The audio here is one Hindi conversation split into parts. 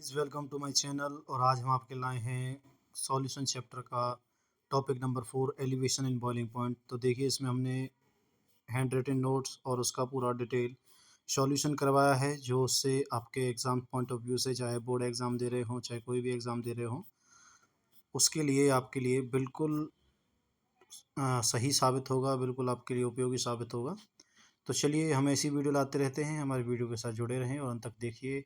Is welcome to my channel. और आज हम आपके लाए हैं सॉल्यूशन चैप्टर का topic number 4 elevation in boiling point. तो देखिए इसमें हमने हैंड रिटन नोट्स और उसका पूरा डिटेल सॉल्यूशन करवाया है, जो उससे आपके एग्ज़ाम पॉइंट ऑफ व्यू से, चाहे बोर्ड एग्ज़ाम दे रहे हों चाहे कोई भी एग्ज़ाम दे रहे हों, उसके लिए आपके लिए बिल्कुल सही साबित होगा, बिल्कुल आपके लिए उपयोगी साबित होगा। तो चलिए, हम ऐसी वीडियो लाते रहते हैं, हमारी वीडियो के साथ जुड़े रहें और अंत तक देखिए।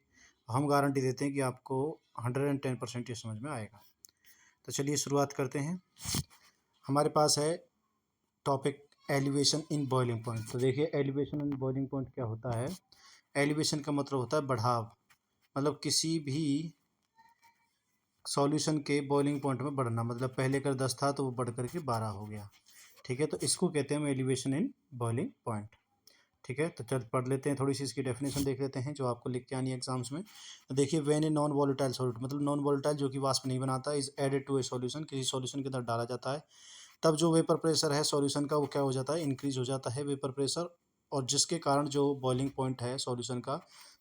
हम गारंटी देते हैं कि आपको 110% ये समझ में आएगा। तो चलिए शुरुआत करते हैं। हमारे पास है topic elevation in boiling point. तो देखिए एलिवेशन इन बॉइलिंग पॉइंट क्या होता है। एलिवेशन का मतलब होता है बढ़ाव, मतलब किसी भी सॉल्यूशन के बॉइलिंग पॉइंट में बढ़ना, मतलब पहले अगर 10 था तो वो बढ़ करके 12 हो गया। ठीक है, तो इसको कहते हैं हम एलिवेशन इन बॉइलिंग पॉइंट। ठीक है, तो चल पढ़ लेते हैं, थोड़ी सी इसकी डेफिनेशन देख लेते हैं जो आपको लिख के आनी है एग्जाम्स में। तो देखिए, when a non volatile solute, मतलब नॉन वॉलेटाइल जो कि वाष्प नहीं बनाता, is added to a solution, किसी सॉल्यूशन के अंदर डाला जाता है, तब जो वेपर प्रेशर है सॉल्यूशन का वो क्या हो जाता है, इंक्रीज हो जाता है वेपर प्रेशर। और जिसके कारण जो बॉइलिंग पॉइंट है सॉल्यूशन का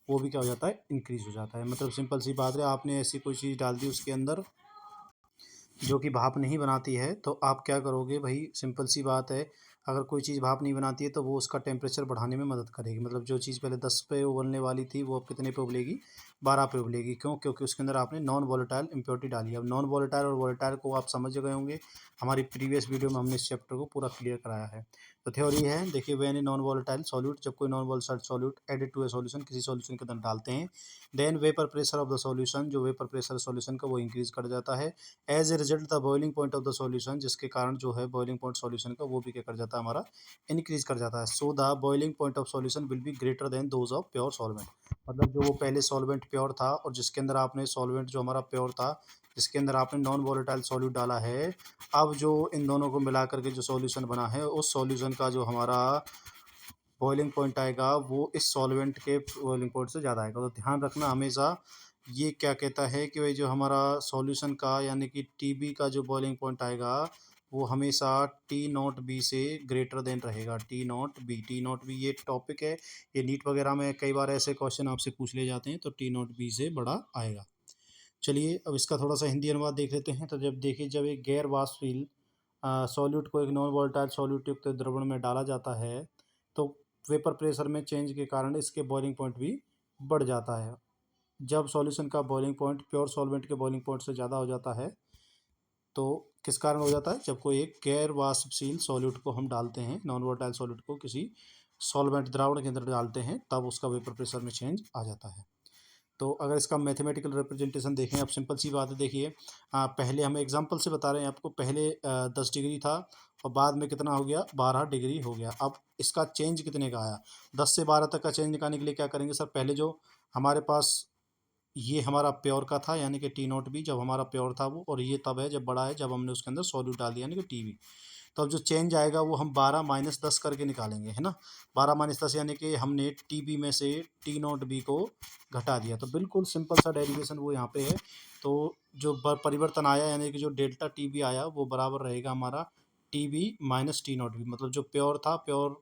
वो भी क्या हो जाता है, इंक्रीज हो जाता है। मतलब सिंपल सी बात है, आपने ऐसी कोई चीज़ डाल दी उसके अंदर जो कि भाप नहीं बनाती है, तो आप क्या करोगे भाई, सिंपल सी बात है, अगर कोई चीज़ भाप नहीं बनाती है तो वो उसका टेम्परेचर बढ़ाने में मदद करेगी। मतलब जो चीज़ पहले 10 पे उबलने वाली थी वो अब कितने पे उबलेगी, 12 पे उबलेगी। क्यों? क्योंकि उसके अंदर आपने नॉन वोलेटाइल इम्प्योरिटी डाली है। अब नॉन वोलेटाइल और वोलेटाइल को आप समझ गए होंगे, हमारी प्रीवियस वीडियो में हमने इस चैप्टर को पूरा क्लियर कराया है। तो थ्योरी है, देखिए, when a non volatile solute, जब कोई non volatile solute added to a solution, किसी सॉल्यूशन के अंदर डालते हैं, then vapour pressure of the solution, जो वेपर प्रेशर सॉल्यूशन का वो इंक्रीज कर जाता है। As a result the boiling point of the solution, जिसके कारण जो है बॉइलिंग पॉइंट सॉल्यूशन का वो भी क्या कर जाता है, हमारा इंक्रीज कर जाता है। So the boiling point of solution will be greater than those of pure solvent. मतलब जो वो पहले सॉल्वेंट प्योर था और जिसके अंदर आपने सॉल्वेंट जो हमारा प्योर था, जिसके अंदर आपने नॉन वोलेटाइल सॉल्यूट डाला है, अब जो इन दोनों को मिला करके जो सॉल्यूशन बना है, उस सॉल्यूशन का जो हमारा बॉइलिंग पॉइंट आएगा वो इस सॉल्वेंट के बॉइलिंग पॉइंट से ज़्यादा आएगा। तो ध्यान रखना हमेशा, ये क्या कहता है कि भाई जो हमारा सॉल्यूशन का यानी कि टीबी का जो बॉइलिंग पॉइंट आएगा वो हमेशा टी नॉट बी से ग्रेटर देन रहेगा। T naught B, T naught B ये टॉपिक है, ये नीट वगैरह में कई बार ऐसे क्वेश्चन आपसे पूछ ले जाते हैं, तो टी नॉट बी से बड़ा आएगा। चलिए अब इसका थोड़ा सा हिंदी अनुवाद देख लेते हैं। तो जब देखिए, जब एक गैर वाष्पशील सॉल्यूट को एक नॉन वोलेटाइल सॉल्यूट युक्त द्रवण में डाला जाता है, तो वेपर प्रेशर में चेंज के कारण इसके बॉइलिंग पॉइंट भी बढ़ जाता है। जब सॉल्यूशन का बॉइलिंग पॉइंट प्योर सॉल्वेंट के बॉइलिंग पॉइंट से ज़्यादा हो जाता है, तो किस कारण हो जाता है, जब कोई एक गैर वाष्पशील सॉल्यूट को हम डालते हैं, नॉन वोलेटाइल सॉल्यूट को किसी सॉल्वेंट द्रावण के अंदर डालते हैं, तब उसका वेपर प्रेशर में चेंज आ जाता है। तो अगर इसका मैथमेटिकल रिप्रेजेंटेशन देखें, अब सिंपल सी बात है, देखिए पहले हम एग्जांपल से बता रहे हैं आपको, पहले 10 डिग्री था और बाद में कितना हो गया, 12 डिग्री हो गया। अब इसका चेंज कितने का आया, 10 से 12 तक का चेंज निकालने के लिए क्या करेंगे सर, पहले जो हमारे पास ये हमारा प्योर का था यानी कि टी नॉट बी, जब हमारा प्योर था वो, और ये तब है जब बड़ा है, जब हमने उसके अंदर सॉल्यूट डाल दिया यानी कि टीवी। तो अब जो चेंज आएगा वो हम 12 - 10 करके निकालेंगे, है ना। 12 - 10 यानी कि हमने टी बी में से टी नॉट बी को घटा दिया। तो बिल्कुल सिंपल सा डेरिवेशन वो यहाँ पे है। तो जो परिवर्तन आया यानी कि जो डेल्टा टी बी आया वो बराबर रहेगा हमारा T B minus T naught B. मतलब जो प्योर था, प्योर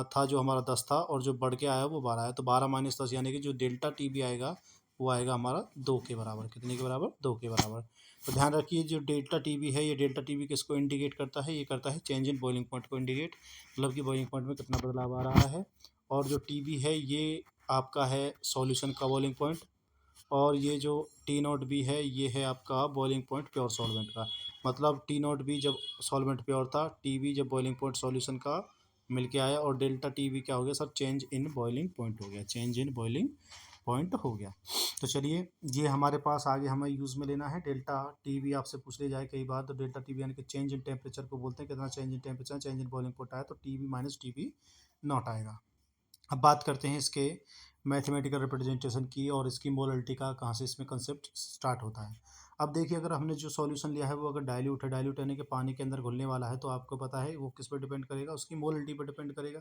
था जो हमारा 10 था, और जो बढ़ के आया वो 12 है। तो 12 - 10 यानी कि जो डेल्टा टी बी आएगा वो आएगा हमारा 2 के बराबर। कितने के बराबर, 2 के बराबर। तो ध्यान रखिए, जो डेल्टा टी बी है, ये डेल्टा टी बी किसको इंडिकेट करता है, ये करता है चेंज इन बॉइलिंग पॉइंट को इंडिकेट, मतलब कि बॉइलिंग पॉइंट में कितना बदलाव आ रहा है। और जो टी बी है ये आपका है सॉल्यूशन का बॉइलिंग पॉइंट, और ये जो टी नॉट बी है ये है आपका बॉइलिंग पॉइंट प्योर सॉल्वेंट का। मतलब टी नॉट बी जब सॉल्वेंट प्योर था, टी बी जब बॉइलिंग पॉइंट सॉल्यूशन का मिलके आया, और डेल्टा टी बी क्या हो गया sir, change in boiling point हो गया, चेंज इन बॉइलिंग पॉइंट हो गया। तो चलिए, ये हमारे पास आगे हमें यूज़ में लेना है। डेल्टा टी बी आपसे पूछ ले जाए कई बार, तो डेल्टा टी बी यानी कि चेंज इन टेम्परेचर को बोलते हैं। कितना change in temperature, change in boiling point आया तो T B minus T B naught आएगा। अब बात करते हैं इसके मैथमेटिकल रिप्रेजेंटेशन की, और इसकी मोलरिटी का कहाँ से इसमें कंसेप्ट स्टार्ट होता है। अब देखिए, अगर हमने जो सॉल्यूशन लिया है वो अगर डाइल्यूट है, डाइल्यूट यानी कि पानी के अंदर घुलने वाला है, तो आपको पता है वो किस पर डिपेंड करेगा, उसकी मोलरिटी पर डिपेंड करेगा।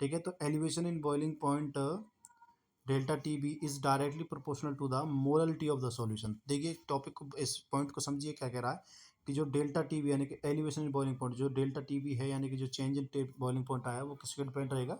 ठीक है, तो elevation in boiling point delta T B is directly proportional to the molarity of the solution. देखिए टॉपिक को, इस पॉइंट को समझिए क्या कह रहा है, कि जो डेल्टा टी बी यानी कि एलिवेशन इन बॉइलिंग पॉइंट, जो डेल्टा टी बी है यानी कि जो चेंज इन बॉइलिंग पॉइंट आया है वो किस पर डिपेंड रहेगा,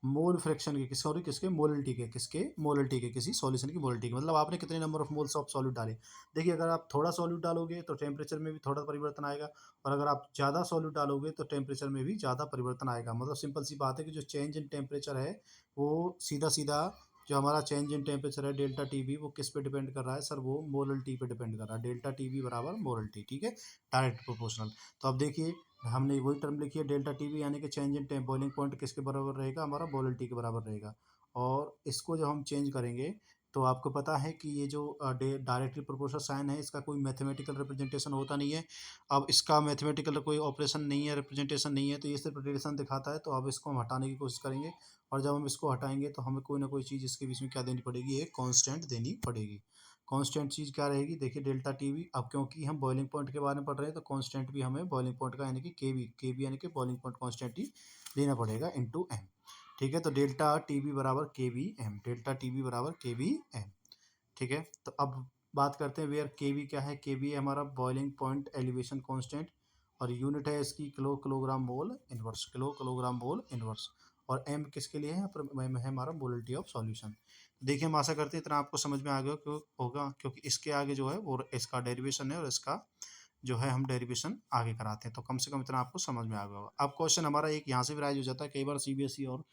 मोल फ्रैक्शन के सॉरी किसके मोलरिटी के किसी सॉल्यूशन की मोलरिटी के, मतलब आपने कितने number of moles of solute डाले। देखिए अगर आप थोड़ा सॉल्यूट डालोगे तो टेम्परेचर में भी थोड़ा परिवर्तन आएगा, और अगर आप ज़्यादा सॉल्यूट डालोगे तो टेम्परेचर में भी ज़्यादा परिवर्तन आएगा। मतलब सिंपल सी बात है कि जो चेंज इन टेम्परेचर है वो सीधा सीधा जो हमारा चेंज इन टेम्परेचर है डेल्टा टी वी, वो किस पे डिपेंड कर रहा है सर, वो मोलरिटी पे डिपेंड कर रहा है। डेल्टा टी वी बराबर मोलरिटी, ठीक है, डायरेक्ट प्रोपोर्शनल। तो अब देखिए हमने वही टर्म लिखी है डेल्टा टी वी, यानी कि चेंज इन बॉइलिंग पॉइंट किसके बराबर रहेगा, हमारा मोलरिटी के बराबर रहेगा। और इसको जब हम चेंज करेंगे तो आपको पता है कि ये जो डायरेक्टली प्रोपोर्शनल साइन है इसका कोई मैथमेटिकल रिप्रेजेंटेशन होता नहीं है। अब इसका मैथमेटिकल कोई ऑपरेशन नहीं है, रिप्रेजेंटेशन नहीं है, तो ये सिर्फ रिलेशन दिखाता है। तो अब इसको हम हटाने की कोशिश करेंगे, और जब हम इसको हटाएंगे तो हमें कोई ना कोई चीज़ इसके बीच में क्या देनी पड़ेगी, एक कांस्टेंट देनी पड़ेगी। कांस्टेंट चीज़ क्या रहेगी, देखिए डेल्टा टी वी। अब क्योंकि हम बॉइलिंग पॉइंट के बारे में पढ़ रहे हैं तो कांस्टेंट भी हमें बॉइलिंग पॉइंट का यानी कि के वी यानी कि बॉइलिंग पॉइंट कांस्टेंट ही लेना पड़ेगा इनटू एम। ठीक है, तो डेल्टा टी वी बराबर के V M, delta T V बराबर के वी एम। ठीक है, तो अब बात करते हैं वेयर के वी क्या है। के वी है हमारा बॉइलिंग पॉइंट एलिवेशन कांस्टेंट, और यूनिट है इसकी kilogram mole inverse, kilogram mole inverse. और एम किसके लिए है, एम है हमारा मोलिटी ऑफ सॉल्यूशन। देखिए हम आशा करते हैं इतना आपको समझ में आ गया होगा, क्योंकि इसके आगे जो है वो इसका डेरिवेशन है, और इसका जो है हम डेरिवेशन आगे कराते हैं, तो कम से कम इतना आपको समझ में आ गया होगा। अब क्वेश्चन हमारा एक यहाँ से भी राइज हो जाता है, कई बार सीबीएसई और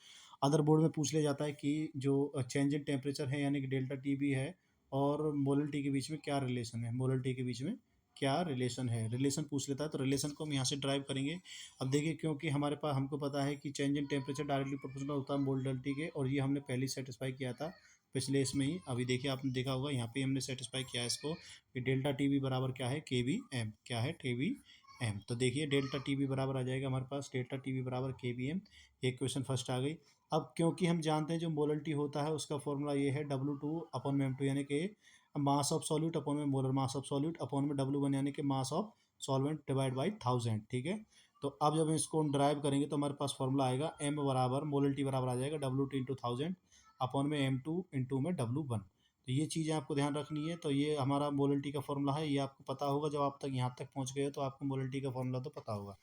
अदर बोर्ड में पूछ लिया जाता है कि जो चेंज इन टेम्परेचर है यानी कि डेल्टा टी बी है और मोलरिटी के बीच में क्या रिलेशन है, मोलरिटी के बीच में क्या रिलेशन है, रिलेशन पूछ लेता है। तो रिलेशन को हम यहाँ से ड्राइव करेंगे। अब देखिए क्योंकि हमारे पास हमको पता है कि change in temperature directly proportional होता है मोलरिटी के, और ये हमने पहले सेटिस्फाई किया था पिछले इसमें ही। अभी देखिए आपने देखा होगा यहाँ पे हमने सेटिस्फाई किया है इसको कि डेल्टा टी वी बराबर क्या है, के वी एम, क्या है के वी एम। तो देखिए डेल्टा टी वी बराबर आ जाएगा हमारे पास डेल्टा टी वी बराबर के वी एम। एक क्वेश्चन फर्स्ट आ गई। अब क्योंकि हम जानते हैं जो मोलरिटी होता है उसका फॉर्मूला ये है डब्ल्यू टू अपॉन में एम टू, यानी कि मास ऑफ सॉल्यूट अपॉन में molar mass of solute upon में डब्ल्यू वन यानी कि mass of solvent divide by 1000। ठीक है, तो अब जब इसको हम ड्राइव करेंगे तो हमारे पास फॉर्मूला आएगा एम बराबर मोलरिटी बराबर आ जाएगा डब्ल्यू टू इंटू 1000 अपॉन में एम टू इंटू में डब्ल्यू वन। तो ये चीज़ें आपको ध्यान रखनी है। तो ये हमारा मोलरिटी का फॉर्मूला है, ये आपको पता होगा। जब आप तक यहाँ तक पहुँच गए तो आपको मोलरिटी का फॉर्मूला तो पता होगा।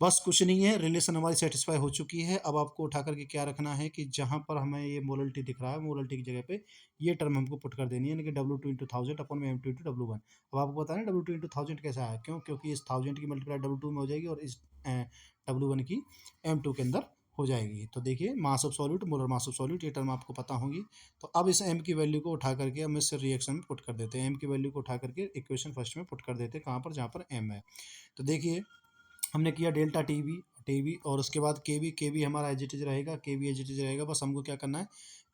बस कुछ नहीं है, रिलेशन हमारी सेटिस्फाई हो चुकी है। अब आपको उठा करके क्या रखना है कि जहाँ पर हमें ये मोलरिटी दिख रहा है, मोलरिटी की जगह पे ये टर्म हमको पुट कर देनी है, यानी कि डब्ल्यू टू इंटू 1000 अपॉन में M two into W one. अब आपको पता है ना डब्ल्यू टू इंटू 1000 कैसा है, क्यों, क्योंकि इस 1000 की मल्टीप्लाई डब्ल्यू टू में हो जाएगी और इस डब्ल्यू वन की एम टू के अंदर हो जाएगी। तो देखिए mass of solute, molar mass of solute, ये टर्म आपको पता होगी। तो अब इस एम की वैल्यू को उठा करके हम इस रिएक्शन में पुट कर देते हैं। एम की वैल्यू को उठा करके इक्वेशन फर्स्ट में पुट कर देते हैं, कहाँ पर, जहाँ पर एम है। तो देखिए हमने किया डेल्टा टी वी और उसके बाद के वी हमारा एज इट इज रहेगा, के वी एज इट इज रहेगा। बस हमको क्या करना है,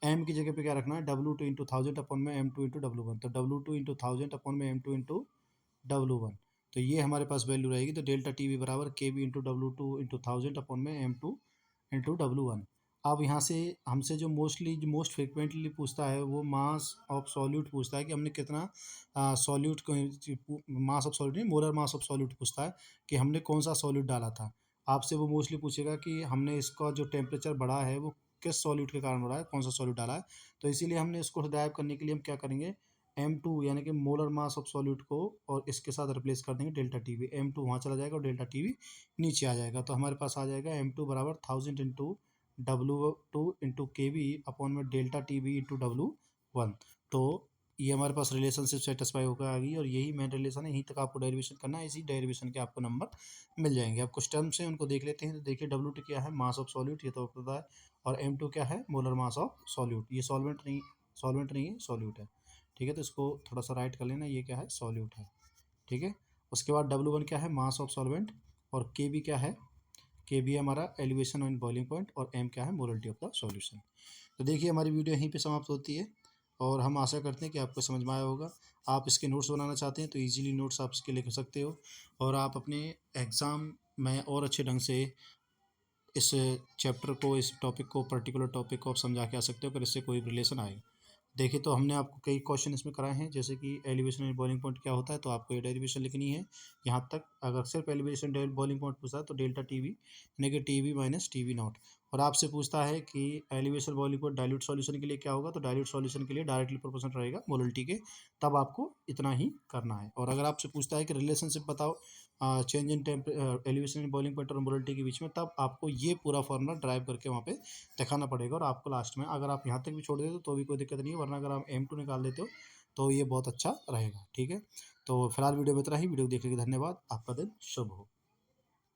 एम की जगह पे क्या रखना है, डब्ल्यू टू इंटू 1000 अपॉन में M two into W one. तो डब्ल्यू टू इंटू 1000 अपॉन में M two into W one, तो ये हमारे पास वैल्यू रहेगी। तो डेल्टा टी वी बराबर के V into W two into 1000 upon में M two into W one. अब यहाँ से हमसे जो मोस्ट फ्रिक्वेंटली पूछता है वो मास ऑफ सॉल्यूट पूछता है कि हमने कितना सॉल्यूट को, मास ऑफ सॉल्यूट नहीं, मोलर मास ऑफ सॉल्यूट पूछता है कि हमने कौन सा सॉल्यूट डाला था। आपसे वो मोस्टली पूछेगा कि हमने इसका जो टेम्परेचर बढ़ा है वो किस सॉल्यूट के कारण बढ़ा है, कौन सा सॉल्यूट डाला है। तो इसीलिए हमने इसको ड्राइव करने के लिए हम क्या करेंगे, एम टू यानी कि मोलर मास ऑफ सॉल्यूट को और इसके साथ रिप्लेस कर देंगे delta T V. M two वहाँ चला जाएगा और डेल्टा टी वी नीचे आ जाएगा। तो हमारे पास आ जाएगा एम टू बराबर 1000 इंटू डब्ल्यू टू इंटू के वी अपॉन में delta T we into W one. तो ये हमारे पास रिलेशनशिप सेटिस्फाई होकर आ गई, और यही मेन रिलेशन है। यहीं तक आपको डेरिवेशन करना है, इसी डेरिवेशन के आपको नंबर मिल जाएंगे। अब कुछ टर्म्स हैं उनको देख लेते हैं। तो देखिए डब्ल्यू टू क्या है, मास ऑफ सॉल्यूट, ये तो पता है। और एम टू क्या है, मोलर मास ऑफ सॉल्यूट। ये सॉल्वेंट नहीं है, सॉल्यूट है। ठीक है, तो इसको थोड़ा सा राइट कर लेना, ये क्या है, सॉल्यूट है। ठीक है, उसके बाद डब्ल्यू वन क्या है, मास ऑफ सॉल्वेंट। और के बी क्या है, के बी हमारा एलिवेशन ऑन बॉइलिंग पॉइंट। और एम क्या है, मोलरिटी ऑफ द सॉल्यूशन। तो देखिए हमारी वीडियो यहीं पे समाप्त होती है, और हम आशा करते हैं कि आपको समझ में आया होगा। आप इसके नोट्स बनाना चाहते हैं तो इजीली नोट्स आप इसके लिख सकते हो, और आप अपने एग्ज़ाम में और अच्छे ढंग से इस चैप्टर को, इस टॉपिक को, पर्टिकुलर टॉपिक को आप समझा के आ सकते हो अगर इससे कोई रिलेशन आए। देखिए तो हमने आपको कई क्वेश्चन इसमें कराए हैं, जैसे कि एलिवेशन एंड बॉइलिंग पॉइंट क्या होता है, तो आपको ये डेरिवेशन लिखनी है। यहाँ तक अगर सिर्फ एलिवेशन बॉइलिंग पॉइंट पूछा है तो डेल्टा टी वी यानी कि T V minus T V not. और आपसे पूछता है कि elevation boiling point dilute solution के लिए क्या होगा, तो डाइल्यूट सॉल्यूशन के लिए डायरेक्टली प्रोपोर्शनल रहेगा मोलरिटी के, तब आपको इतना ही करना है। और अगर आपसे पूछता है कि रिलेशनशिप बताओ change in elevation in boiling point और मोलरिटी के बीच में, तब आपको ये पूरा फॉर्मूला ड्राइव करके वहाँ पे दिखाना पड़ेगा। और आपको लास्ट में अगर आप यहाँ तक भी छोड़ देते हो तो भी कोई दिक्कत नहीं है, वरना अगर आप M2 निकाल देते हो तो ये बहुत अच्छा रहेगा। ठीक है, तो फिलहाल वीडियो में इतना ही। वीडियो देखने के लिए धन्यवाद। आपका दिन शुभ हो।